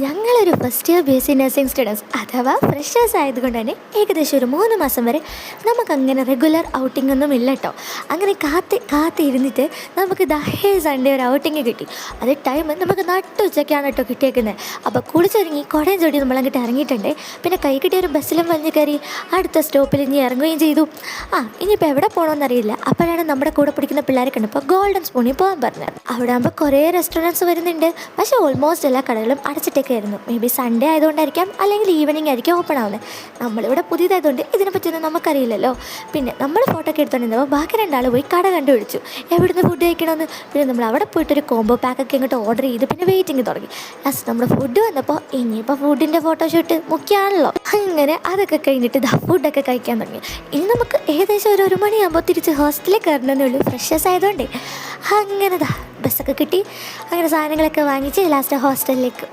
ഞങ്ങളൊരു first year B S C nursing students അഥവാ freshers ആയതുകൊണ്ട് തന്നെ ഏകദേശം ഒരു 3 മാസം വരെ നമുക്കങ്ങനെ റെഗുലർ ഔട്ടിംഗ് ഒന്നും ഇല്ല കേട്ടോ. അങ്ങനെ കാത്തിരുന്നിട്ട് നമുക്ക് ദഹേ സൺഡേ ഒരു ഔട്ടിങ് കിട്ടി. അത് ടൈം നമുക്ക് നട്ടുച്ചയ്ക്കാണ് കേട്ടോ കിട്ടിയേക്കുന്നത്. അപ്പോൾ കുളിച്ചൊരുങ്ങി കുടയും ചൊടി നമ്മളങ്ങോട്ട് ഇറങ്ങിയിട്ടുണ്ട്. പിന്നെ കൈ കിട്ടിയ ഒരു ബസ്സിലും വലിഞ്ഞ് കയറി അടുത്ത സ്റ്റോപ്പിൽ ഇനി ഇറങ്ങുകയും ചെയ്തു. ഇനിയിപ്പോൾ എവിടെ പോകണമെന്നറിയില്ല. അപ്പോഴാണ് നമ്മുടെ കൂടെ പിടിക്കുന്ന പിള്ളേരെ കണ്ടപ്പോൾ ഗോൾഡൻ സ്പൂണിൽ പോകാൻ പറഞ്ഞത്. അവിടെ ആകുമ്പോൾ കുറേ റെസ്റ്റോറൻറ്റ്സ് വരുന്നുണ്ട്. പക്ഷേ ഓൾമോസ്റ്റ് എല്ലാ കടകളും അടച്ചിട്ടൊക്കെയായിരുന്നു. മേ ബി സൺഡേ ആയതുകൊണ്ടായിരിക്കാം, അല്ലെങ്കിൽ ഈവനിങ് ആയിരിക്കും ഓപ്പൺ ആവുന്നത്. നമ്മളിവിടെ പുതിയതായതുകൊണ്ട് ഇതിനെപ്പറ്റിയൊന്നും നമുക്കറിയില്ലല്ലോ. പിന്നെ നമ്മൾ ഫോട്ടോ ഒക്കെ എടുത്തോണ്ടിരുന്നപ്പോൾ ബാക്കി രണ്ടാൾ പോയി കട കണ്ടുപിടിച്ചു എവിടുന്ന് ഫുഡ് കഴിക്കണമെന്ന്. പിന്നെ നമ്മൾ അവിടെ പോയിട്ടൊരു കോംബോ പാക്കൊക്കെ ഇങ്ങോട്ട് ഓർഡർ ചെയ്ത് പിന്നെ വെയിറ്റിംഗ് തുടങ്ങി. ലാസ്റ്റ് നമ്മുടെ ഫുഡ് വന്നപ്പോൾ ഇനിയിപ്പോൾ ഫുഡിൻ്റെ ഫോട്ടോഷൂട്ട് മുഖ്യമാണല്ലോ. അങ്ങനെ അതൊക്കെ കഴിഞ്ഞിട്ട് ഫുഡൊക്കെ കഴിക്കാൻ തുടങ്ങി. ഇനി നമുക്ക് ഏകദേശം ഒരു മണിയാകുമ്പോൾ തിരിച്ച് ഹോസ്റ്റലിൽ കയറണമെന്നേ ഉള്ളൂ, ഫ്രഷേഴ്സ് ആയതുകൊണ്ടേ. അങ്ങനെ ബസ്സൊക്കെ കിട്ടി. അങ്ങനെ സാധനങ്ങളൊക്കെ വാങ്ങിച്ച് ലാസ്റ്റ് ഹോസ്റ്റലിലേക്ക്